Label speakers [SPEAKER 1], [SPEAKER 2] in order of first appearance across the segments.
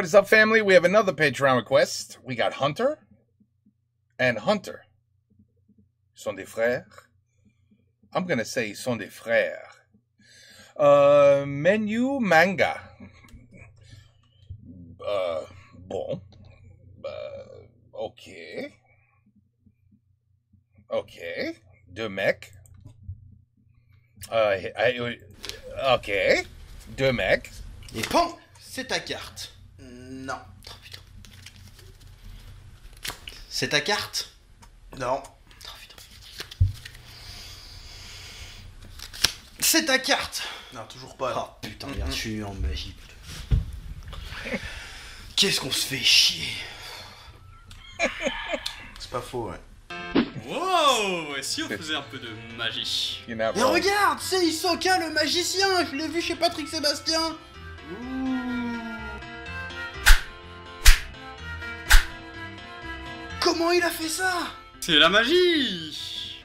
[SPEAKER 1] What is up, family? We have another Patreon request. We got Hunter and Hunter. Sont des frères. I'm gonna say sont des frères. Menu manga. Bon. Ok. Ok. Deux mecs. Ok. Deux mecs.
[SPEAKER 2] Et pan, c'est ta carte. Non. Oh putain. C'est ta carte? Non. Oh putain. C'est ta carte? Non, toujours pas. Oh putain, regarde, je suis en magie. Qu'est-ce qu'on se fait chier. C'est pas faux, ouais.
[SPEAKER 3] Wow, et si on faisait un peu de magie?
[SPEAKER 2] Et regarde, c'est Hisoka le magicien, je l'ai vu chez Patrick Sébastien. Comment il a fait ça?
[SPEAKER 3] C'est la magie!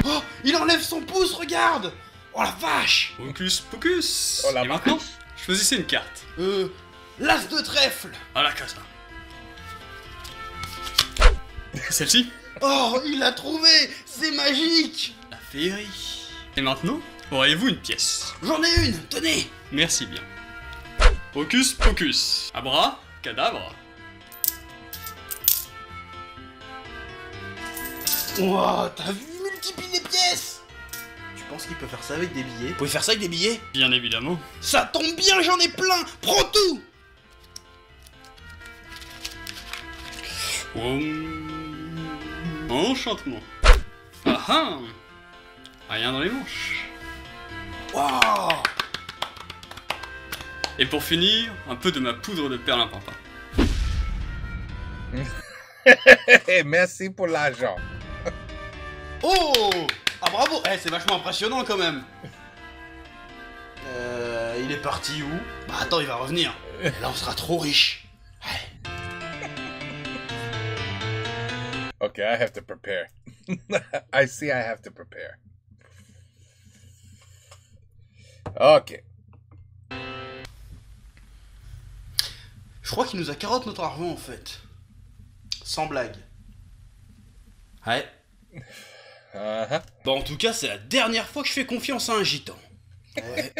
[SPEAKER 2] Oh, il enlève son pouce, regarde. Oh la vache.
[SPEAKER 3] Hocus pocus!
[SPEAKER 1] Oh la
[SPEAKER 3] et maintenant, choisissez une carte.
[SPEAKER 2] L'as de trèfle.
[SPEAKER 3] À la casa. Celle-ci?
[SPEAKER 2] Oh, il l'a trouvé. C'est magique.
[SPEAKER 3] La féerie. Et maintenant, auriez-vous une pièce?
[SPEAKER 2] J'en ai une, tenez.
[SPEAKER 3] Merci bien. Hocus pocus. Abra, cadabra.
[SPEAKER 2] Wow, t'as vu, multiplie les pièces. Tu penses qu'il peut faire ça avec des billets? Vous pouvez faire ça avec des billets?
[SPEAKER 3] Bien évidemment.
[SPEAKER 2] Ça tombe bien, j'en ai plein. Prends tout.
[SPEAKER 3] Enchantement. Ah ah. Rien dans les manches.
[SPEAKER 2] Wow.
[SPEAKER 3] Et pour finir, un peu de ma poudre de perlimpinpin.
[SPEAKER 1] Merci pour l'argent.
[SPEAKER 2] Oh. Ah bravo. Eh, c'est vachement impressionnant quand même. Il est parti où? Bah attends, il va revenir. Et là, on sera trop riche.
[SPEAKER 1] Okay, I have to prepare. I see I have to prepare. Ok.
[SPEAKER 2] Je crois qu'il nous a carotte notre argent en fait. Sans blague. Ouais. Bon, en tout cas, c'est la dernière fois que je fais confiance à un gitan. Ouais.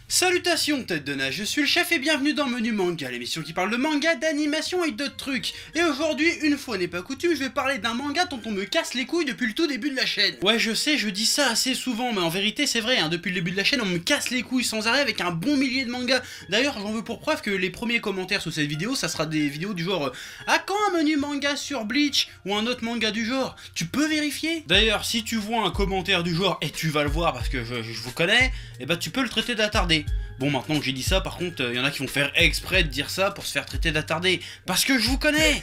[SPEAKER 2] Salutations tête de nage, je suis le chef et bienvenue dans Menu Manga, l'émission qui parle de manga, d'animation et d'autres trucs. Et aujourd'hui, une fois n'est pas coutume, je vais parler d'un manga dont on me casse les couilles depuis le tout début de la chaîne. Ouais, je sais, je dis ça assez souvent, mais en vérité c'est vrai, hein, depuis le début de la chaîne on me casse les couilles sans arrêt avec un bon millier de mangas. D'ailleurs, j'en veux pour preuve que les premiers commentaires sous cette vidéo, ça sera des vidéos du genre à quand un menu manga sur Bleach ou un autre manga du genre? Tu peux vérifier? D'ailleurs, si tu vois un commentaire du genre, et tu vas le voir parce que je vous connais, et bah tu peux le traiter d'attardé. Bon, maintenant que j'ai dit ça, par contre, il y en a qui vont faire exprès de dire ça pour se faire traiter d'attardé. Parce que je vous connais.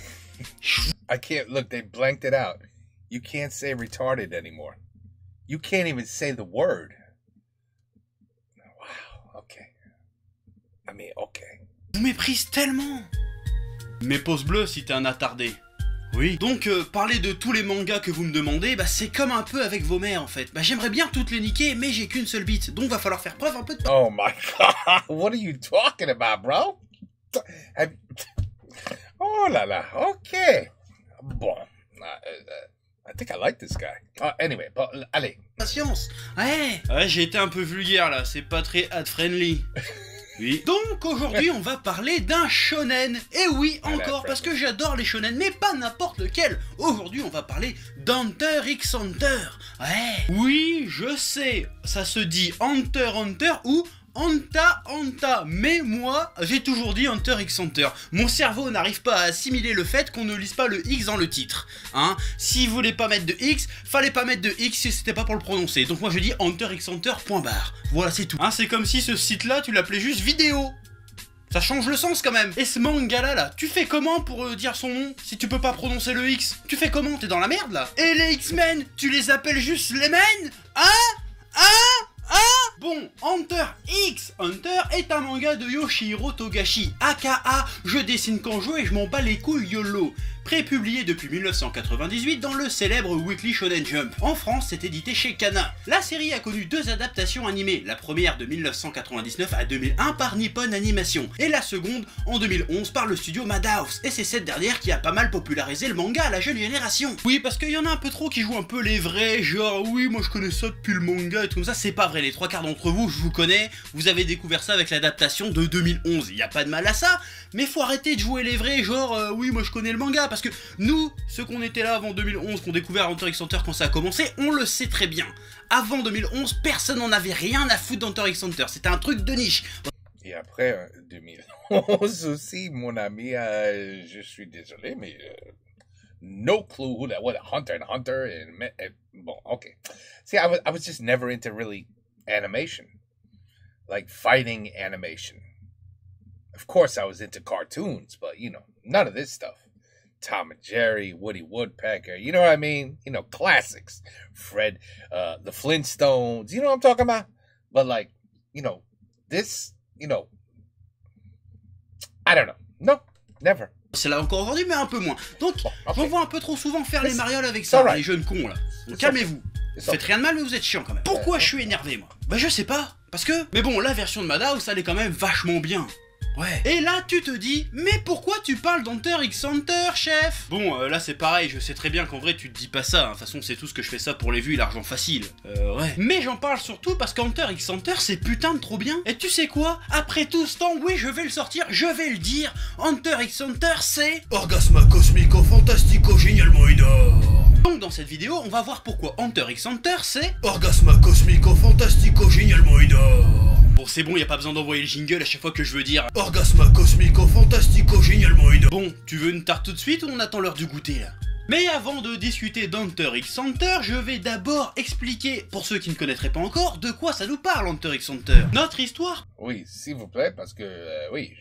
[SPEAKER 1] I can't, look, they blanked it out. You can't say retarded anymore. You can't even say the word. Wow, okay. I mean, okay.
[SPEAKER 2] Je vous méprise tellement. Mais pouce bleu si t'es un attardé. Oui. Donc, parler de tous les mangas que vous me demandez, bah c'est comme un peu avec vos mères en fait. Bah j'aimerais bien toutes les niquer, mais j'ai qu'une seule bite, donc va falloir faire preuve un peu de...
[SPEAKER 1] Oh my god, what are you talking about, bro? Oh là là, okay. Bon, I think I like this guy. Anyway, but, allez.
[SPEAKER 2] Patience. Ouais, j'ai été un peu vulgaire là, c'est pas très ad-friendly. Oui. Donc aujourd'hui on va parler d'un shonen. Et oui, encore, parce que j'adore les shonen, mais pas n'importe lequel. Aujourd'hui on va parler d'Hunter x Hunter. Ouais. Oui, je sais, ça se dit Hunter Hunter ou Hanta, mais moi, j'ai toujours dit Hunter x Hunter. Mon cerveau n'arrive pas à assimiler le fait qu'on ne lise pas le X dans le titre. Hein, si vous voulez pas mettre de X, fallait pas mettre de X si c'était pas pour le prononcer. Donc moi je dis Hunter x Hunter, point barre. Voilà, c'est tout. Hein, c'est comme si ce site-là, tu l'appelais juste vidéo. Ça change le sens quand même. Et ce manga là, tu fais comment pour dire son nom si tu peux pas prononcer le X? Tu fais comment? T'es dans la merde là? Et les X-Men, tu les appelles juste les men? Bon, Hunter x Hunter est un manga de Yoshihiro Togashi, aka Je dessine quand je veux et je m'en bats les couilles YOLO, prépublié depuis 1998 dans le célèbre Weekly Shonen Jump. En France, c'est édité chez Kana. La série a connu 2 adaptations animées, la première de 1999 à 2001 par Nippon Animation, et la seconde en 2011 par le studio Madhouse, et c'est cette dernière qui a pas mal popularisé le manga à la jeune génération. Oui, parce qu'il y en a un peu trop qui jouent un peu les vrais, genre oui, moi je connais ça depuis le manga et tout comme ça, c'est pas vrai, les 3/4 d'entre vous, je vous connais, vous avez découvert ça avec l'adaptation de 2011, il y a pas de mal à ça, mais faut arrêter de jouer les vrais, genre oui, moi je connais le manga, parce que nous, ceux qu'on était là avant 2011, qu'on découvert Hunter x Hunter quand ça a commencé, on le sait très bien. Avant 2011, personne n'en avait rien à foutre d'Hunter x Hunter, c'était un truc de niche.
[SPEAKER 1] Et après 2011 aussi, mon ami, je suis désolé, mais no clue who that was. Hunter and Hunter and bon, okay. See, I was just never into really animation, like fighting animation. Of course, I was into cartoons, but you know, none of this stuff. Tom and Jerry, Woody Woodpecker, you know what I mean? You know, classics. Fred, the Flintstones, you know what I'm talking about? But like, you know, this, you know, I don't know. No, never.
[SPEAKER 2] C'est là encore aujourd'hui, mais un peu moins. Donc,
[SPEAKER 1] Bon, okay.
[SPEAKER 2] j'en vois un peu trop souvent faire les marioles avec ça,
[SPEAKER 1] right.
[SPEAKER 2] les jeunes cons là. Donc, calmez-vous. Vous faites rien de mal, mais vous êtes chiant quand même. Pourquoi je suis énervé, moi? Bah, je sais pas. Parce que... Mais bon, la version de Madhouse, elle est quand même vachement bien. Ouais. Et là, tu te dis, mais pourquoi tu parles d'Hunter x Hunter, chef? Bon, là c'est pareil, je sais très bien qu'en vrai tu te dis pas ça, hein. De toute façon c'est tout ce que je fais ça pour les vues et l'argent facile. Ouais. Mais j'en parle surtout parce qu'Hunter x Hunter c'est putain de trop bien. Et tu sais quoi? Après tout ce temps, oui je vais le sortir, je vais le dire, Hunter x Hunter c'est...
[SPEAKER 4] Orgasme cosmico fantastico génialement énorme.
[SPEAKER 2] Donc dans cette vidéo, on va voir pourquoi Hunter x Hunter c'est...
[SPEAKER 4] Orgasme cosmico fantastico génialement énorme.
[SPEAKER 2] Bon c'est bon, y a pas besoin d'envoyer le jingle à chaque fois que je veux dire...
[SPEAKER 4] Orgasme cosmico fantastico génialement énorme.
[SPEAKER 2] Bon, tu veux une tarte tout de suite ou on attend l'heure du goûter là? Mais avant de discuter d'Hunter x Hunter, je vais d'abord expliquer, pour ceux qui ne connaîtraient pas encore, de quoi ça nous parle Hunter x Hunter. Notre histoire...
[SPEAKER 1] Oui, s'il vous plaît, parce que, oui,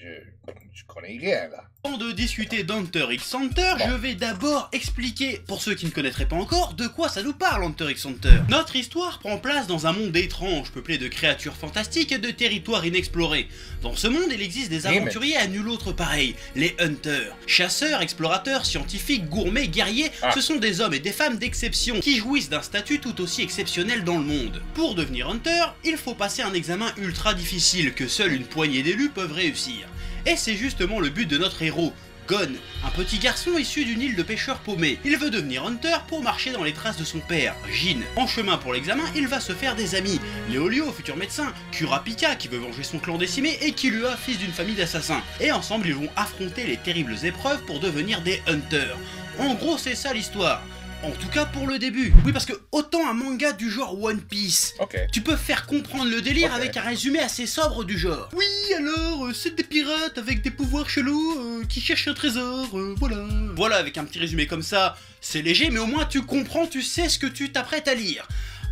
[SPEAKER 1] je connais rien, là.
[SPEAKER 2] Avant de discuter d'Hunter x Hunter, je vais d'abord expliquer, pour ceux qui ne connaîtraient pas encore, de quoi ça nous parle Hunter x Hunter. Notre histoire prend place dans un monde étrange, peuplé de créatures fantastiques et de territoires inexplorés. Dans ce monde, il existe des aventuriers à nul autre pareil, les Hunters. Chasseurs, explorateurs, scientifiques, gourmets, guerriers, ce sont des hommes et des femmes d'exception qui jouissent d'un statut tout aussi exceptionnel dans le monde. Pour devenir Hunter, il faut passer un examen ultra difficile que seule une poignée d'élus peuvent réussir. Et c'est justement le but de notre héros, Gon, un petit garçon issu d'une île de pêcheurs paumés. Il veut devenir Hunter pour marcher dans les traces de son père, Jin. En chemin pour l'examen, il va se faire des amis. Léolio, futur médecin, Kurapika, qui veut venger son clan décimé, et Killua, fils d'une famille d'assassins. Et ensemble, ils vont affronter les terribles épreuves pour devenir des Hunters. En gros, c'est ça l'histoire. En tout cas pour le début. Oui, parce que autant un manga du genre One Piece, tu peux faire comprendre le délire avec un résumé assez sobre du genre. Oui, alors, c'est des pirates avec des pouvoirs chelous qui cherchent un trésor, voilà. Voilà, avec un petit résumé comme ça, c'est léger, mais au moins tu comprends, tu sais ce que tu t'apprêtes à lire.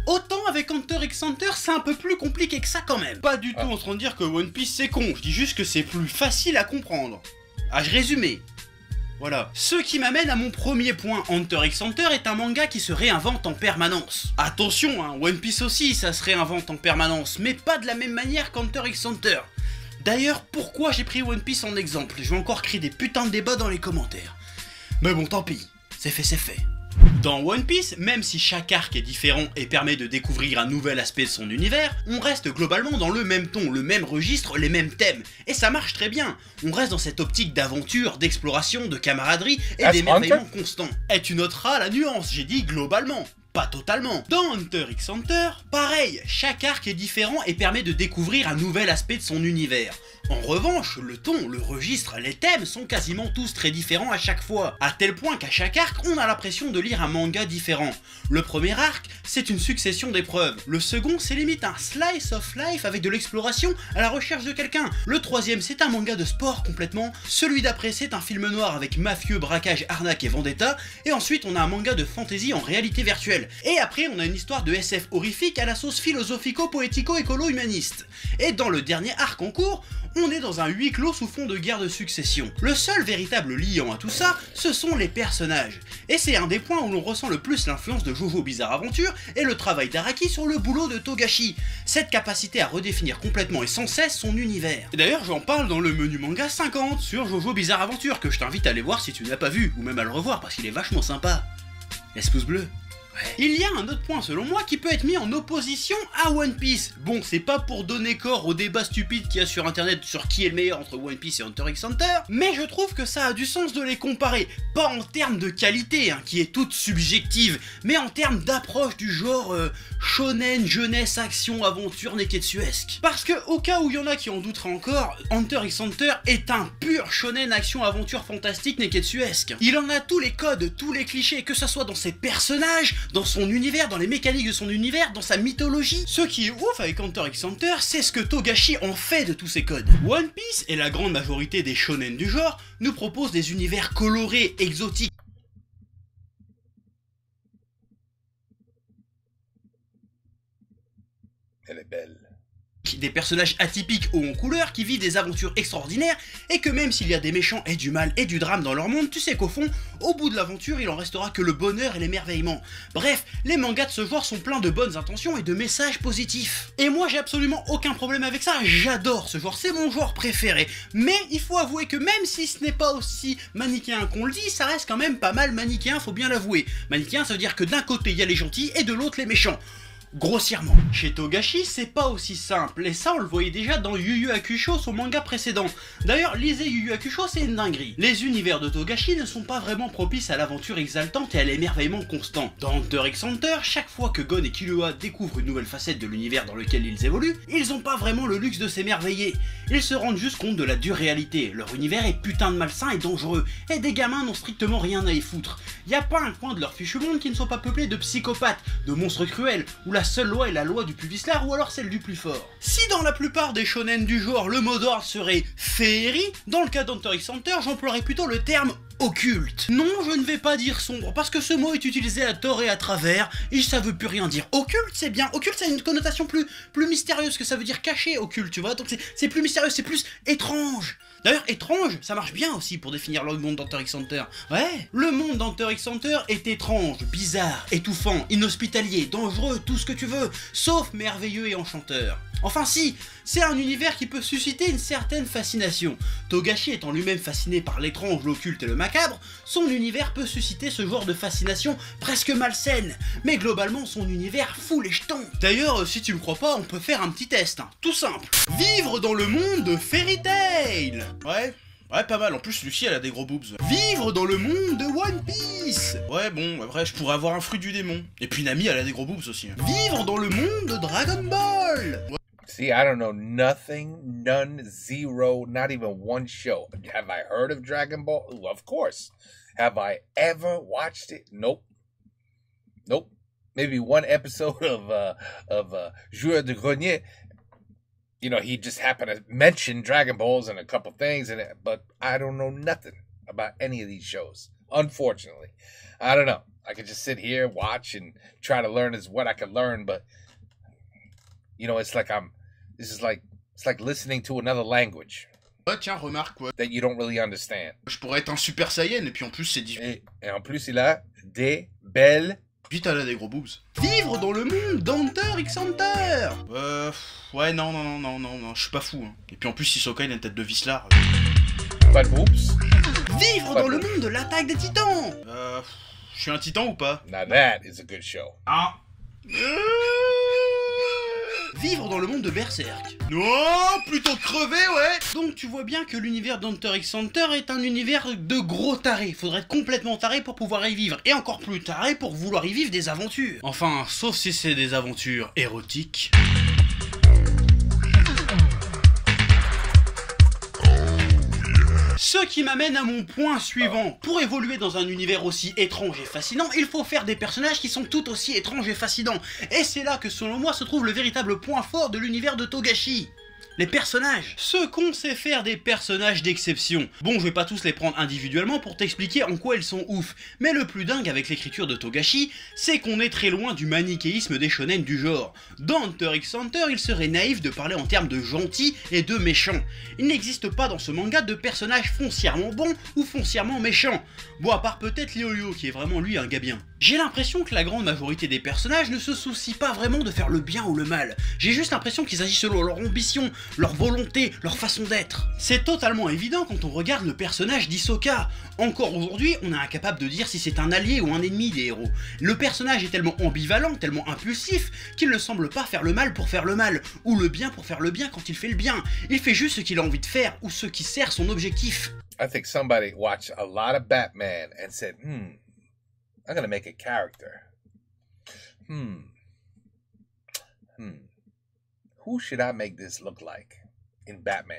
[SPEAKER 2] Autant avec Hunter x Hunter, c'est un peu plus compliqué que ça quand même. Pas du tout en train de dire que One Piece c'est con, je dis juste que c'est plus facile à comprendre. Ah, je résumé. Voilà. Ce qui m'amène à mon premier point, Hunter x Hunter est un manga qui se réinvente en permanence. Attention, hein, One Piece aussi, ça se réinvente en permanence, mais pas de la même manière qu'Hunter x Hunter. D'ailleurs, pourquoi j'ai pris One Piece en exemple? Je vais encore créer des putains de débats dans les commentaires. Mais bon, tant pis, c'est fait, c'est fait. Dans One Piece, même si chaque arc est différent et permet de découvrir un nouvel aspect de son univers, on reste globalement dans le même ton, le même registre, les mêmes thèmes. Et ça marche très bien. On reste dans cette optique d'aventure, d'exploration, de camaraderie et d'émerveillement constant. Et tu noteras la nuance, j'ai dit globalement. Pas totalement. Dans Hunter x Hunter, pareil, chaque arc est différent et permet de découvrir un nouvel aspect de son univers. En revanche, le ton, le registre, les thèmes sont quasiment tous très différents à chaque fois, à tel point qu'à chaque arc, on a l'impression de lire un manga différent. Le premier arc, c'est une succession d'épreuves. Le second, c'est limite un slice of life avec de l'exploration à la recherche de quelqu'un. Le troisième, c'est un manga de sport complètement. Celui d'après, c'est un film noir avec mafieux, braquage, arnaque et vendetta. Et ensuite, on a un manga de fantasy en réalité virtuelle. Et après, on a une histoire de SF horrifique à la sauce philosophico-poético-écolo-humaniste. Et dans le dernier arc en cours, on est dans un huis clos sous fond de guerre de succession. Le seul véritable liant à tout ça, ce sont les personnages. Et c'est un des points où l'on ressent le plus l'influence de JoJo Bizarre Adventure et le travail d'Araki sur le boulot de Togashi. Cette capacité à redéfinir complètement et sans cesse son univers. Et d'ailleurs, j'en parle dans le menu manga 50 sur JoJo Bizarre Adventure, que je t'invite à aller voir si tu n'as pas vu, ou même à le revoir parce qu'il est vachement sympa. Laisse pouce bleu. Il y a un autre point selon moi qui peut être mis en opposition à One Piece. Bon, c'est pas pour donner corps au débat stupide qu'il y a sur internet sur qui est le meilleur entre One Piece et Hunter x Hunter, mais je trouve que ça a du sens de les comparer, pas en termes de qualité, qui est toute subjective, mais en termes d'approche du genre shonen, jeunesse, action, aventure, neketsuesque. Parce que, au cas où il y en a qui en douteraient encore, Hunter x Hunter est un pur shonen, action, aventure, fantastique, neketsuesque. Il en a tous les codes, tous les clichés, que ça soit dans ses personnages, dans son univers, dans les mécaniques de son univers, dans sa mythologie. Ce qui est ouf avec Hunter x Hunter, c'est ce que Togashi en fait de tous ces codes. One Piece et la grande majorité des shonen du genre nous proposent des univers colorés, exotiques.
[SPEAKER 1] Elle est belle.
[SPEAKER 2] Des personnages atypiques hauts en couleur qui vivent des aventures extraordinaires et que même s'il y a des méchants et du mal et du drame dans leur monde, tu sais qu'au fond, au bout de l'aventure, il en restera que le bonheur et l'émerveillement. Bref, les mangas de ce genre sont pleins de bonnes intentions et de messages positifs. Et moi j'ai absolument aucun problème avec ça, j'adore ce genre, c'est mon genre préféré. Mais il faut avouer que même si ce n'est pas aussi manichéen qu'on le dit, ça reste quand même pas mal manichéen, faut bien l'avouer. Manichéen ça veut dire que d'un côté il y a les gentils et de l'autre les méchants. Grossièrement. Chez Togashi, c'est pas aussi simple, et ça on le voyait déjà dans Yu Yu Hakusho, son manga précédent. D'ailleurs, lisez Yu Yu Hakusho, c'est une dinguerie. Les univers de Togashi ne sont pas vraiment propices à l'aventure exaltante et à l'émerveillement constant. Dans Hunter x Hunter, chaque fois que Gon et Killua découvrent une nouvelle facette de l'univers dans lequel ils évoluent, ils ont pas vraiment le luxe de s'émerveiller. Ils se rendent juste compte de la dure réalité, leur univers est putain de malsain et dangereux, et des gamins n'ont strictement rien à y foutre. Y a pas un coin de leur fichu monde qui ne soit pas peuplé de psychopathes, de monstres cruels, ou la seule loi est la loi du plus vicelard ou alors celle du plus fort. Si dans la plupart des shonen du genre le mot d'ordre serait féerie, dans le cas d'Hunter x Hunter j'emploierais plutôt le terme occulte. Non, je ne vais pas dire sombre, parce que ce mot est utilisé à tort et à travers, et ça veut plus rien dire. Occulte, c'est bien. Occulte, ça a une connotation plus mystérieuse, que ça veut dire caché, occulte, tu vois. Donc c'est plus mystérieux, c'est plus étrange. D'ailleurs, étrange, ça marche bien aussi pour définir le monde d'Hunter x Hunter. Ouais, le monde d'Hunter x Hunter est étrange, bizarre, étouffant, inhospitalier, dangereux, tout ce que tu veux, sauf merveilleux et enchanteur. Enfin si, c'est un univers qui peut susciter une certaine fascination. Togashi étant lui-même fasciné par l'étrange, l'occulte et le macabre, son univers peut susciter ce genre de fascination presque malsaine. Mais globalement, son univers fout les jetons. D'ailleurs, si tu me crois pas, on peut faire un petit test, tout simple. Vivre dans le monde de Fairy Tail. Ouais, pas mal. En plus, Lucie, elle a des gros boobs. Vivre dans le monde de One Piece. Ouais, bon, après, je pourrais avoir un fruit du démon. Et puis Nami, elle a des gros boobs aussi. Vivre dans le monde de Dragon Ball. Ouais.
[SPEAKER 1] See, I don't know nothing, none, zero, not even one show. Have I heard of Dragon Ball? Ooh, of course. Have I ever watched it? Nope. Nope. Maybe one episode of Joueur de Grenier. You know, he just happened to mention Dragon Balls and a couple things, but I don't know nothing about any of these shows. Unfortunately, I don't know. I could just sit here, watch, and try to learn what I can learn, but you know, it's like it's like listening to another language.
[SPEAKER 2] Ouais, tiens, remarque, ouais.
[SPEAKER 1] That you don't really understand.
[SPEAKER 2] Je pourrais être un Super Saiyan, et puis en plus, c'est difficile.
[SPEAKER 1] Et en plus, il a des belles...
[SPEAKER 2] Vite, elle a des gros boobs. Vivre dans le monde d'Hunter x Hunter. Ouais, non, je suis pas fou. Et puis en plus, Hisoka, il a une tête de vicelard.
[SPEAKER 1] Pas de boobs.
[SPEAKER 2] Vivre dans le monde de l'attaque des titans. Je suis un titan ou pas?
[SPEAKER 1] Now that is a good show.
[SPEAKER 2] Ah. Vivre dans le monde de Berserk. Non, plutôt crever, ouais. Donc tu vois bien que l'univers d'Hunter x Hunter est un univers de gros tarés. Faudrait être complètement taré pour pouvoir y vivre. Et encore plus taré pour vouloir y vivre des aventures. Enfin, sauf si c'est des aventures érotiques. Ce qui m'amène à mon point suivant. Pour évoluer dans un univers aussi étrange et fascinant, il faut faire des personnages qui sont tout aussi étranges et fascinants. Et c'est là que selon moi se trouve le véritable point fort de l'univers de Togashi. Les personnages. Ce qu'on sait faire des personnages d'exception. Bon, je vais pas tous les prendre individuellement pour t'expliquer en quoi ils sont ouf, mais le plus dingue avec l'écriture de Togashi, c'est qu'on est très loin du manichéisme des shonen du genre. Dans Hunter x Hunter, il serait naïf de parler en termes de gentils et de méchants. Il n'existe pas dans ce manga de personnages foncièrement bons ou foncièrement méchants. Bon, à part peut-être Lyoyo, qui est vraiment lui un gars bien. J'ai l'impression que la grande majorité des personnages ne se soucient pas vraiment de faire le bien ou le mal. J'ai juste l'impression qu'ils agissent selon leur ambition, leur volonté, leur façon d'être. C'est totalement évident quand on regarde le personnage d'Hisoka. Encore aujourd'hui, on est incapable de dire si c'est un allié ou un ennemi des héros. Le personnage est tellement ambivalent, tellement impulsif, qu'il ne semble pas faire le mal pour faire le mal, ou le bien pour faire le bien quand il fait le bien. Il fait juste ce qu'il a envie de faire, ou ce qui sert son objectif.
[SPEAKER 1] I think somebody watched a lot of Batman and said, I'm gonna make a character. Who should I make this look like in Batman?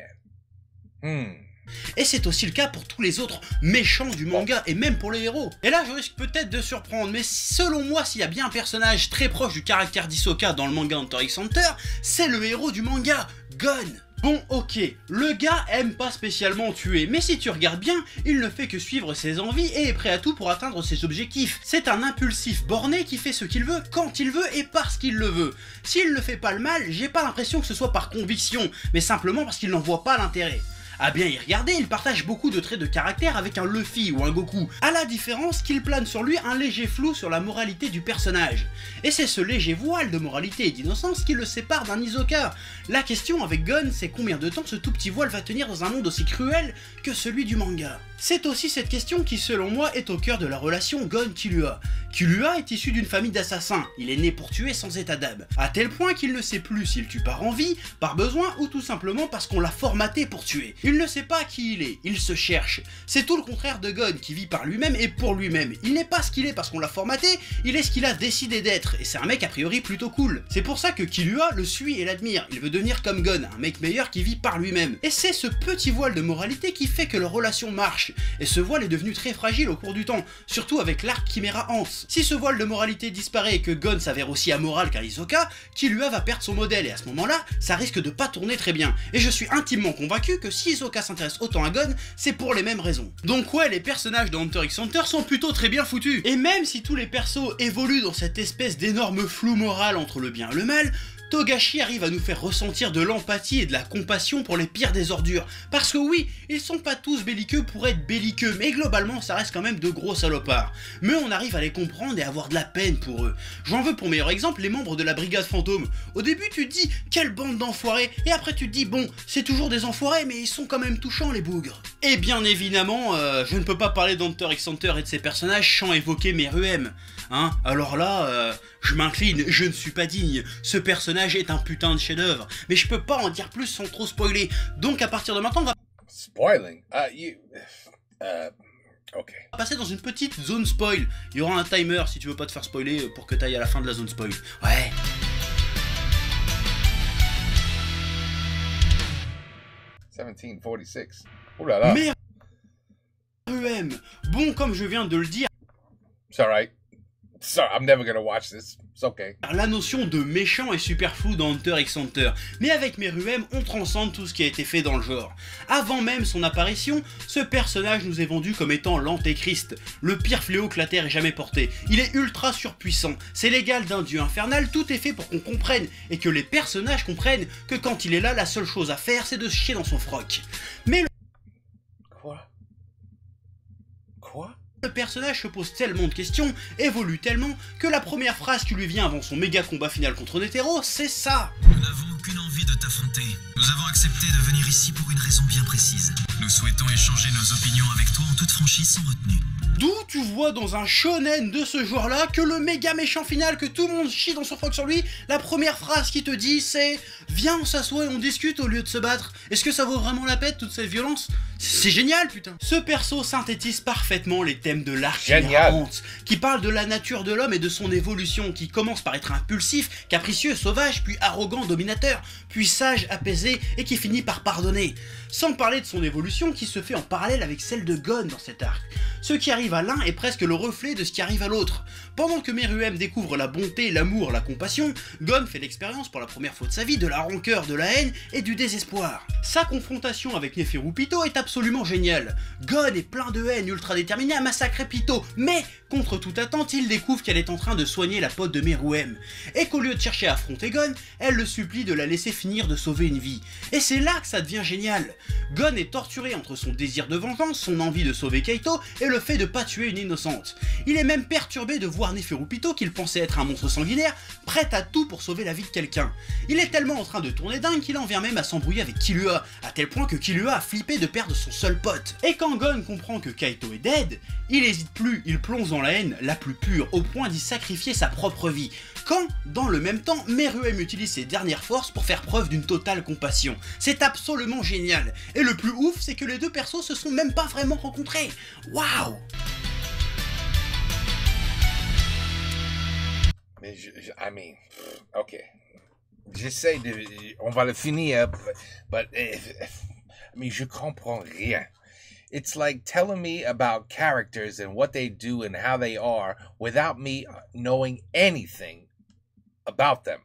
[SPEAKER 2] Et c'est aussi le cas pour tous les autres méchants du manga, et même pour les héros. Et là je risque peut-être de surprendre, mais selon moi s'il y a bien un personnage très proche du caractère d'Hisoka dans le manga Hunter x Hunter, c'est le héros du manga, Gon. Bon ok, le gars aime pas spécialement tuer, mais si tu regardes bien, il ne fait que suivre ses envies et est prêt à tout pour atteindre ses objectifs. C'est un impulsif borné qui fait ce qu'il veut, quand il veut et parce qu'il le veut. S'il ne fait pas le mal, j'ai pas l'impression que ce soit par conviction, mais simplement parce qu'il n'en voit pas l'intérêt. À bien y regarder, il partage beaucoup de traits de caractère avec un Luffy ou un Goku, à la différence qu'il plane sur lui un léger flou sur la moralité du personnage. Et c'est ce léger voile de moralité et d'innocence qui le sépare d'un Hisoka. La question avec Gon, c'est combien de temps ce tout petit voile va tenir dans un monde aussi cruel que celui du manga. C'est aussi cette question qui, selon moi, est au cœur de la relation Gon-Killua. Killua est issu d'une famille d'assassins, il est né pour tuer sans état d'âme, à tel point qu'il ne sait plus s'il tue par envie, par besoin ou tout simplement parce qu'on l'a formaté pour tuer. Il ne sait pas qui il est, il se cherche. C'est tout le contraire de Gon qui vit par lui-même et pour lui-même. Il n'est pas ce qu'il est parce qu'on l'a formaté, il est ce qu'il a décidé d'être, et c'est un mec a priori plutôt cool. C'est pour ça que Killua le suit et l'admire, il veut devenir comme Gon, un mec meilleur qui vit par lui-même. Et c'est ce petit voile de moralité qui fait que leur relation marche, et ce voile est devenu très fragile au cours du temps, surtout avec l'arc Chimera Ants. Si ce voile de moralité disparaît et que Gon s'avère aussi amoral qu'un Hisoka, Killua va perdre son modèle, et à ce moment-là, ça risque de pas tourner très bien. Et je suis intimement convaincu que si Hisoka s'intéresse autant à Gon, c'est pour les mêmes raisons. Donc ouais, les personnages de Hunter x Hunter sont plutôt très bien foutus. Et même si tous les persos évoluent dans cette espèce d'énorme flou moral entre le bien et le mal, Togashi arrive à nous faire ressentir de l'empathie et de la compassion pour les pires des ordures. Parce que oui, ils sont pas tous belliqueux pour être belliqueux, mais globalement ça reste quand même de gros salopards. Mais on arrive à les comprendre et à avoir de la peine pour eux. J'en veux pour meilleur exemple les membres de la brigade fantôme. Au début tu te dis, quelle bande d'enfoirés, et après tu te dis, bon, c'est toujours des enfoirés, mais ils sont quand même touchants les bougres. Et bien évidemment, je ne peux pas parler d'Hunter x Hunter et de ses personnages sans évoquer Meruem. Hein, alors là, je m'incline, je ne suis pas digne. Ce personnage est un putain de chef-d'œuvre, mais je peux pas en dire plus sans trop spoiler. Donc à partir de maintenant, on va
[SPEAKER 1] Spoiling? Ok.
[SPEAKER 2] passer dans une petite zone spoil. Il y aura un timer si tu veux pas te faire spoiler pour que t'ailles à la fin de la zone spoil. Ouais.
[SPEAKER 1] 1746. Oh là là.
[SPEAKER 2] Meruem. Bon, comme je viens de le dire,
[SPEAKER 1] It's alright. Sorry, I'm never gonna watch this. It's okay.
[SPEAKER 2] la notion de méchant est super floue dans Hunter x Hunter, mais avec Meruem, on transcende tout ce qui a été fait dans le genre. Avant même son apparition, ce personnage nous est vendu comme étant l'antéchrist, le pire fléau que la Terre ait jamais porté. Il est ultra surpuissant, c'est l'égal d'un dieu infernal, tout est fait pour qu'on comprenne, et que les personnages comprennent que quand il est là, la seule chose à faire, c'est de se chier dans son froc. Mais
[SPEAKER 1] Quoi?
[SPEAKER 2] le personnage se pose tellement de questions, évolue tellement, que la première phrase qui lui vient avant son méga combat final contre Netero, c'est ça.
[SPEAKER 5] Nous n'avons aucune envie de t'affronter. Nous avons accepté de venir ici pour une raison bien précise. Nous souhaitons échanger nos opinions avec toi en toute franchise sans retenue.
[SPEAKER 2] D'où tu vois dans un shonen de ce genre-là que le méga méchant final, que tout le monde chie dans son froc sur lui, la première phrase qui te dit c'est Viens, on s'assoit et on discute au lieu de se battre. Est-ce que ça vaut vraiment la peine toute cette violence? C'est génial, putain. Ce perso synthétise parfaitement les thèmes de l'arc qui parle de la nature de l'homme et de son évolution, qui commence par être impulsif, capricieux, sauvage, puis arrogant, dominateur, puis sage, apaisé, et qui finit par pardonner. Sans parler de son évolution qui se fait en parallèle avec celle de Gon dans cet arc. Ce qui arrive à l'un est presque le reflet de ce qui arrive à l'autre. Pendant que Meruem découvre la bonté, l'amour, la compassion, Gon fait l'expérience pour la première fois de sa vie de la rancœur, de la haine et du désespoir. Sa confrontation avec Neferupito est absolument géniale. Gon est plein de haine, ultra déterminé à massacrer Pyto, mais contre toute attente, il découvre qu'elle est en train de soigner la pote de Meruem, et qu'au lieu de chercher à affronter Gon, elle le supplie de la laisser finir de sauver une vie. Et c'est là que ça devient génial. Gon est torturé entre son désir de vengeance, son envie de sauver Kaito et le fait de pas tuer une innocente. Il est même perturbé de voir Neferupito qu'il pensait être un monstre sanguinaire, prêt à tout pour sauver la vie de quelqu'un. Il est tellement en train de tourner dingue qu'il en vient même à s'embrouiller avec Killua, à tel point que Killua a flippé de perdre son seul pote. Et quand Gon comprend que Kaito est dead, il hésite plus, il plonge dans la haine la plus pure, au point d'y sacrifier sa propre vie. Quand, dans le même temps, Meruem utilise ses dernières forces pour faire preuve d'une totale compassion. C'est absolument génial. Et le plus ouf, c'est que les deux persos se sont même pas vraiment rencontrés. Waouh!
[SPEAKER 1] Mais I mean, ok. J'essaie de... On va le finir, but mais je comprends rien. It's like telling me about characters and what they do and how they are without me knowing anything about them.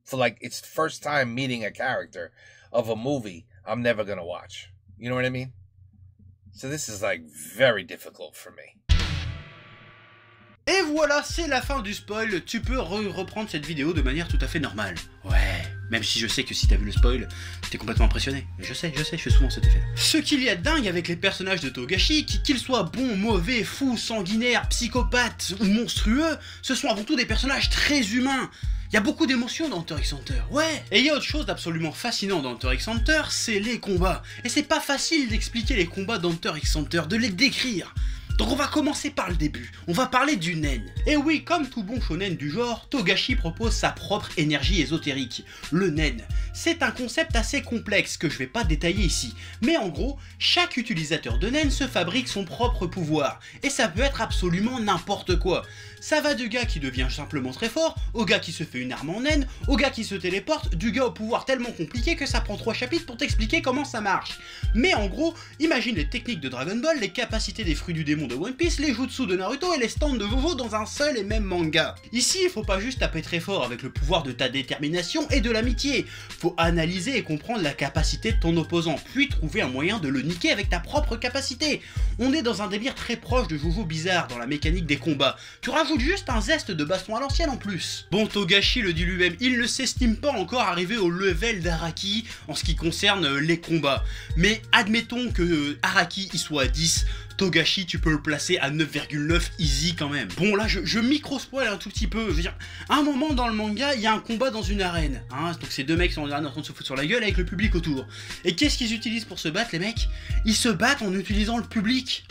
[SPEAKER 1] For like, it's the first time meeting a character of a movie I'm never gonna watch. You know what I mean? So this is like very difficult for me.
[SPEAKER 2] Et voilà, c'est la fin du spoil, tu peux reprendre cette vidéo de manière tout à fait normale. Ouais, même si je sais que si t'as vu le spoil, t'es complètement impressionné. Je sais, je fais souvent cet effet. Ce qu'il y a de dingue avec les personnages de Togashi, qu'ils soient bons, mauvais, fous, sanguinaires, psychopathes ou monstrueux, ce sont avant tout des personnages très humains. Il y a beaucoup d'émotions dans Hunter x Hunter, ouais. Et il y a autre chose d'absolument fascinant dans Hunter x Hunter, c'est les combats. Et c'est pas facile d'expliquer les combats d'Hunter x Hunter, de les décrire. Donc on va commencer par le début, on va parler du nen. Et oui, comme tout bon shonen du genre, Togashi propose sa propre énergie ésotérique, le nen. C'est un concept assez complexe que je vais pas détailler ici, mais en gros, chaque utilisateur de nen se fabrique son propre pouvoir, et ça peut être absolument n'importe quoi. Ça va du gars qui devient simplement très fort, au gars qui se fait une arme en naine, au gars qui se téléporte, du gars au pouvoir tellement compliqué que ça prend 3 chapitres pour t'expliquer comment ça marche. Mais en gros, imagine les techniques de Dragon Ball, les capacités des fruits du démon de One Piece, les jutsu de Naruto et les stands de Jojo dans un seul et même manga. Ici, il faut pas juste taper très fort avec le pouvoir de ta détermination et de l'amitié. Faut analyser et comprendre la capacité de ton opposant, puis trouver un moyen de le niquer avec ta propre capacité. On est dans un délire très proche de Jojo Bizarre dans la mécanique des combats. Tu rajoutes juste un zeste de baston à l'ancienne en plus. Bon, Togashi le dit lui-même, il ne s'estime pas encore arrivé au level d'Araki en ce qui concerne les combats. Mais admettons que Araki y soit à 10, Togashi tu peux le placer à 9,9 easy quand même. Bon là je micro-spoil un tout petit peu, je veux dire, à un moment dans le manga, il y a un combat dans une arène, hein, donc ces deux mecs sont en train de se foutre sur la gueule avec le public autour. Et qu'est-ce qu'ils utilisent pour se battre les mecs? Ils se battent en utilisant le public.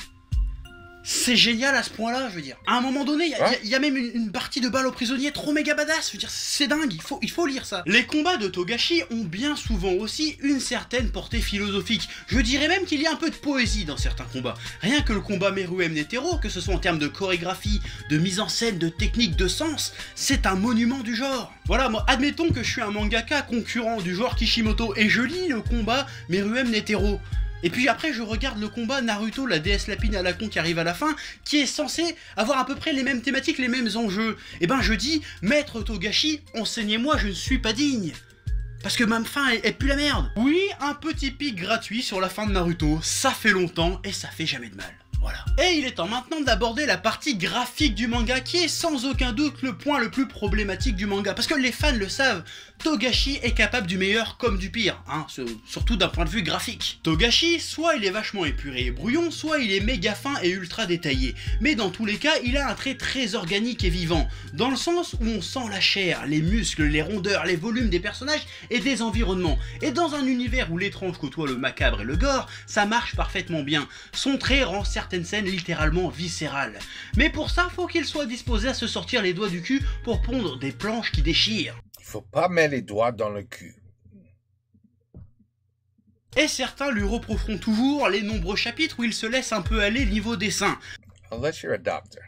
[SPEAKER 2] C'est génial à ce point-là, je veux dire. À un moment donné, il y a même une partie de balle aux prisonniers trop méga badass. Je veux dire, c'est dingue, il faut lire ça. Les combats de Togashi ont bien souvent aussi une certaine portée philosophique. Je dirais même qu'il y a un peu de poésie dans certains combats. Rien que le combat Meruem Netero, que ce soit en termes de chorégraphie, de mise en scène, de technique, de sens, c'est un monument du genre. Voilà, moi, admettons que je suis un mangaka concurrent du genre Kishimoto et je lis le combat Meruem Netero. Et puis après je regarde le combat Naruto, la déesse lapine à la con qui arrive à la fin, qui est censé avoir à peu près les mêmes thématiques, les mêmes enjeux. Et ben je dis, maître Togashi, enseignez-moi, je ne suis pas digne. Parce que ma fin est plus la merde. Oui, un petit pic gratuit sur la fin de Naruto, ça fait longtemps et ça fait jamais de mal. Voilà. Et il est temps maintenant d'aborder la partie graphique du manga qui est sans aucun doute le point le plus problématique du manga. Parce que les fans le savent, Togashi est capable du meilleur comme du pire, hein, surtout d'un point de vue graphique. Togashi, soit il est vachement épuré et brouillon, soit il est méga fin et ultra détaillé. Mais dans tous les cas, il a un trait très organique et vivant, dans le sens où on sent la chair, les muscles, les rondeurs, les volumes des personnages et des environnements. Et dans un univers où l'étrange côtoie le macabre et le gore, ça marche parfaitement bien. Son trait rend certaines scènes littéralement viscérales. Mais pour ça, faut qu'il soit disposé à se sortir les doigts du cul pour pondre des planches qui déchirent.
[SPEAKER 1] Il faut pas mettre les doigts dans le cul.
[SPEAKER 2] Et certains lui reprocheront toujours les nombreux chapitres où il se laisse un peu aller niveau dessin.
[SPEAKER 1] Unless you're a doctor.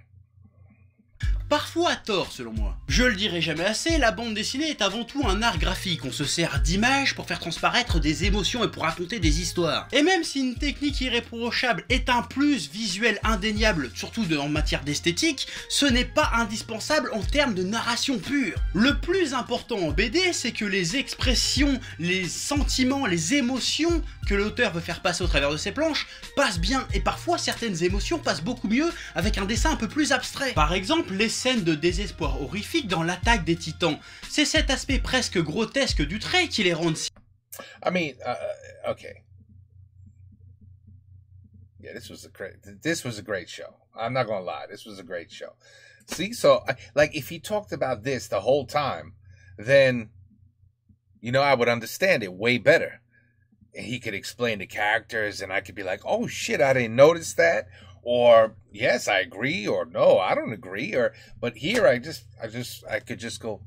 [SPEAKER 2] Parfois à tort selon moi. Je le dirai jamais assez, la bande dessinée est avant tout un art graphique, on se sert d'images pour faire transparaître des émotions et pour raconter des histoires. Et même si une technique irréprochable est un plus visuel indéniable, surtout en matière d'esthétique, ce n'est pas indispensable en termes de narration pure. Le plus important en BD, c'est que les expressions, les sentiments, les émotions que l'auteur veut faire passer au travers de ses planches passent bien, et parfois certaines émotions passent beaucoup mieux avec un dessin un peu plus abstrait. Par exemple, les scènes de désespoir horrifique dans l'attaque des titans. C'est cet aspect presque grotesque du trait qui les rend si...
[SPEAKER 1] I mean, okay. Yeah, this was a great show. I'm not gonna lie, this was a great show. See, so like if he talked about this the whole time, then you know I would understand it way better. And he could explain the characters, and I could be like, "Oh shit, I didn't notice that." Or yes, I agree, or no, I don't agree, or but here I could just go,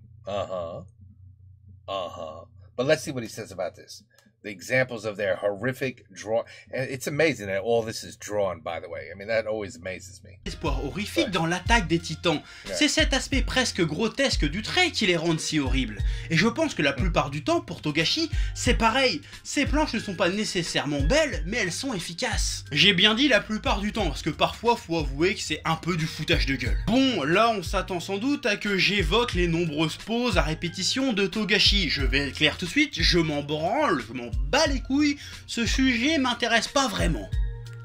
[SPEAKER 1] But let's see what he says about this. The examples of their horrific draw, and it's amazing that all this is drawn, by the way. I mean, that always amazes me.
[SPEAKER 2] Espoir horrifique dans l'attaque des titans. C'est cet aspect presque grotesque du trait qui les rend si horribles. Et je pense que la plupart du temps, pour Togashi, c'est pareil. Ces planches ne sont pas nécessairement belles, mais elles sont efficaces. J'ai bien dit la plupart du temps, parce que parfois, faut avouer que c'est un peu du foutage de gueule. Bon, là, on s'attend sans doute à que j'évoque les nombreuses poses à répétition de Togashi. Je vais être clair tout de suite, je m'en branle, je m'en bats les couilles, ce sujet m'intéresse pas vraiment.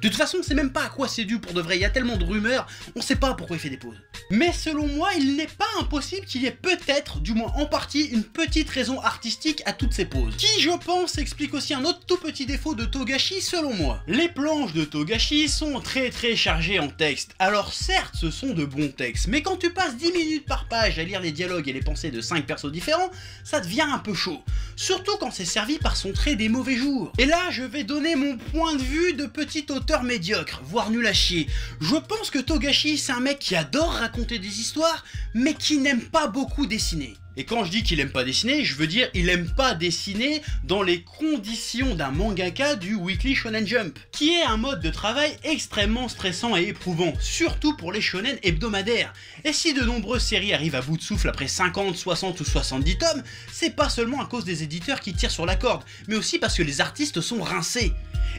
[SPEAKER 2] De toute façon, c'est même pas à quoi c'est dû pour de vrai, il y a tellement de rumeurs, on sait pas pourquoi il fait des pauses. Mais selon moi, il n'est pas impossible qu'il y ait peut-être, du moins en partie, une petite raison artistique à toutes ces pauses. Qui, je pense, explique aussi un autre tout petit défaut de Togashi selon moi. Les planches de Togashi sont très chargées en texte. Alors certes, ce sont de bons textes, mais quand tu passes 10 minutes par page à lire les dialogues et les pensées de 5 persos différents, ça devient un peu chaud. Surtout quand c'est servi par son trait des mauvais jours. Et là, je vais donner mon point de vue de petit auteur médiocre, voire nul à chier. Je pense que Togashi, c'est un mec qui adore raconter des histoires, mais qui n'aime pas beaucoup dessiner. Et quand je dis qu'il aime pas dessiner, je veux dire il aime pas dessiner dans les conditions d'un mangaka du Weekly Shonen Jump, qui est un mode de travail extrêmement stressant et éprouvant, surtout pour les shonen hebdomadaires. Et si de nombreuses séries arrivent à bout de souffle après 50, 60 ou 70 tomes, c'est pas seulement à cause des éditeurs qui tirent sur la corde, mais aussi parce que les artistes sont rincés.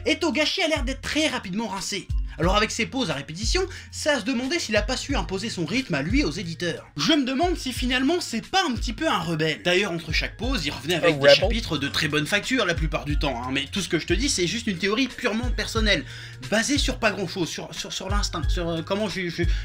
[SPEAKER 2] Et Togashi a l'air d'être très rapidement rincé. Alors avec ses pauses à répétition, ça à se demander s'il a pas su imposer son rythme à lui aux éditeurs. Je me demande si finalement c'est pas un petit peu un rebelle. D'ailleurs entre chaque pause, il revenait avec des chapitres de très bonne facture la plupart du temps, hein. Mais tout ce que je te dis c'est juste une théorie purement personnelle, basée sur pas grand chose, sur l'instinct, sur comment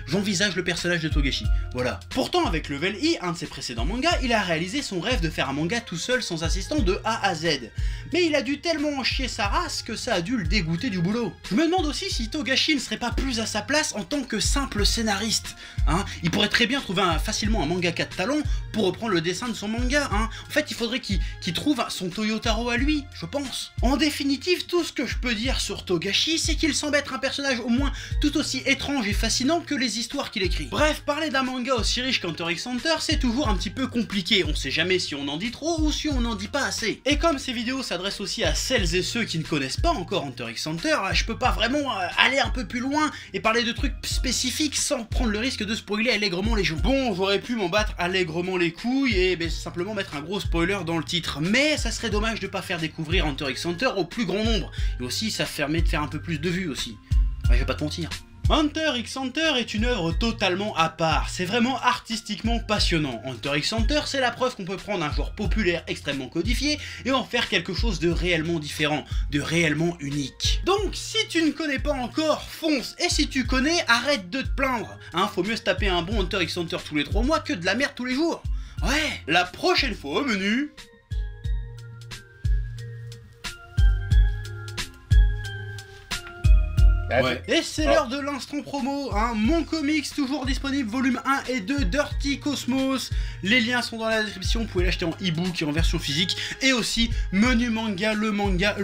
[SPEAKER 2] j'envisage le personnage de Togashi. Voilà. Pourtant avec Level I, un de ses précédents mangas, il a réalisé son rêve de faire un manga tout seul sans assistant de A à Z. Mais il a dû tellement en chier sa race que ça a dû le dégoûter du boulot. Je me demande aussi si Togashi ne serait pas plus à sa place en tant que simple scénariste, hein. Il pourrait très bien trouver facilement un mangaka de talent pour reprendre le dessin de son manga, hein. En fait, il faudrait qu'il trouve son Toyotaro à lui, je pense. En définitive, tout ce que je peux dire sur Togashi, c'est qu'il semble être un personnage au moins tout aussi étrange et fascinant que les histoires qu'il écrit. Bref, parler d'un manga aussi riche qu'Hunter x Hunter, c'est toujours un petit peu compliqué. On sait jamais si on en dit trop ou si on n'en dit pas assez. Et comme ces vidéos s'adressent aussi à celles et ceux qui ne connaissent pas encore Hunter x Hunter, je peux pas vraiment aller un peu plus loin et parler de trucs spécifiques sans prendre le risque de spoiler allègrement les gens. Bon, j'aurais pu m'en battre allègrement les couilles et simplement mettre un gros spoiler dans le titre, mais ça serait dommage de pas faire découvrir Hunter x Hunter au plus grand nombre, et aussi ça permet de faire un peu plus de vues aussi. Ouais, je vais pas te mentir. Hunter x Hunter est une œuvre totalement à part, c'est vraiment artistiquement passionnant. Hunter x Hunter, c'est la preuve qu'on peut prendre un genre populaire extrêmement codifié et en faire quelque chose de réellement différent, de réellement unique. Donc si tu ne connais pas encore, fonce, et si tu connais, arrête de te plaindre. Hein, faut mieux se taper un bon Hunter x Hunter tous les 3 mois que de la merde tous les jours. Ouais, la prochaine fois au menu... Ouais. Et c'est l'heure de l'instant promo, hein. Mon comics toujours disponible, volume 1 et 2, Dirty Cosmos. Les liens sont dans la description, vous pouvez l'acheter en e-book et en version physique. Et aussi Menu Manga, le manga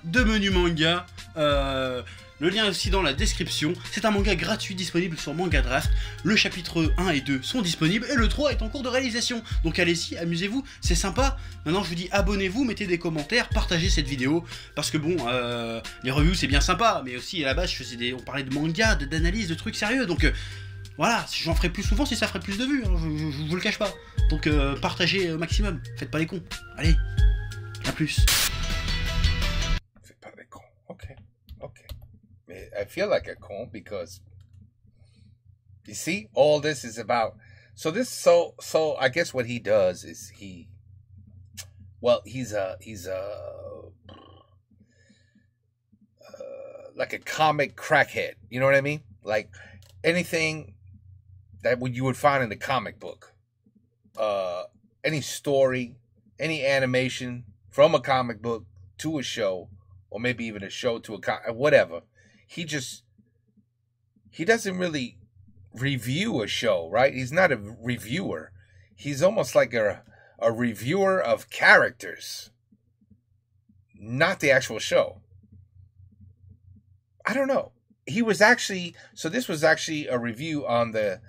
[SPEAKER 2] de Menu Manga. Le le lien est aussi dans la description. C'est un manga gratuit disponible sur Manga Draft. Le chapitre 1 et 2 sont disponibles et le 3 est en cours de réalisation. Donc allez-y, amusez-vous, c'est sympa. Maintenant je vous dis abonnez-vous, mettez des commentaires, partagez cette vidéo. Parce que bon, les reviews c'est bien sympa, mais aussi à la base on parlait de manga, d'analyse, de trucs sérieux. Donc voilà, j'en ferai plus souvent si ça ferait plus de vues, hein, je vous le cache pas. Donc partagez au maximum, faites pas les cons. Allez, à plus.
[SPEAKER 1] Faites pas les cons. Okay. I feel like a con because you see, all this is about. So I guess what he does is he's like a comic crackhead. You know what I mean? Like anything that you would find in the comic book, any story, any animation from a comic book to a show, or maybe even a show to a whatever. He doesn't really review a show, right? He's not a reviewer. He's almost like a reviewer of characters, not the actual show. I don't know. This was actually a review on the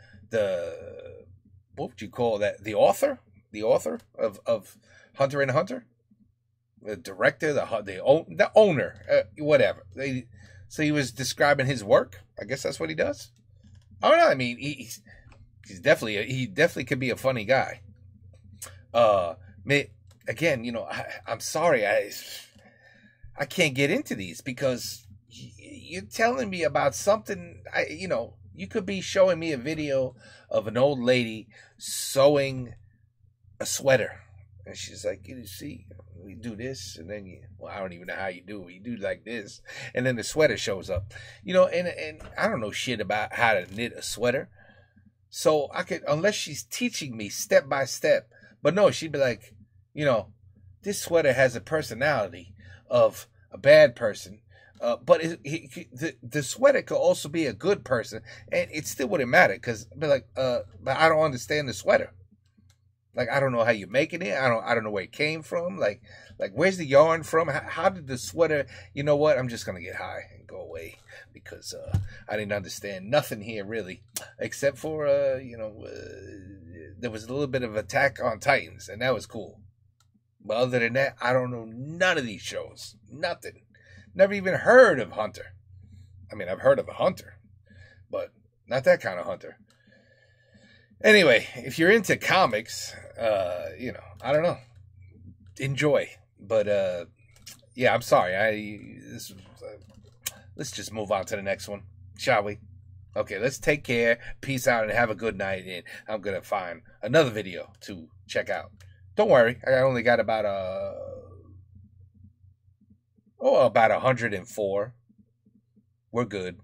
[SPEAKER 1] what would you call that? The author of Hunter x Hunter, the director, the owner, whatever. So he was describing his work. I guess that's what he does. I don't know. I mean, he definitely could be a funny guy. Again, you know, I'm sorry, I can't get into these because you're telling me about something. You could be showing me a video of an old lady sewing a sweater, and she's like, you see, we do this, and then I don't even know how you do it. You do like this, and then the sweater shows up. And I don't know shit about how to knit a sweater. So unless she's teaching me step by step. But no, she'd be like, this sweater has a personality of a bad person. But the sweater could also be a good person, and it still wouldn't matter because I'd be like, but I don't understand the sweater. Like, I don't know how you're making it. I don't know where it came from. Like where's the yarn from? How did the sweater? You know what? I'm just gonna get high and go away because I didn't understand nothing here really, except for there was a little bit of Attack on Titans, and that was cool. But other than that, I don't know none of these shows. Nothing. Never even heard of Hunter. I mean, I've heard of a Hunter, but not that kind of Hunter. Anyway, if you're into comics, I don't know. Enjoy. But, yeah, I'm sorry. Let's just move on to the next one, shall we? Okay, let's take care. Peace out and have a good night. And I'm going to find another video to check out. Don't worry. I only got about 104. We're good.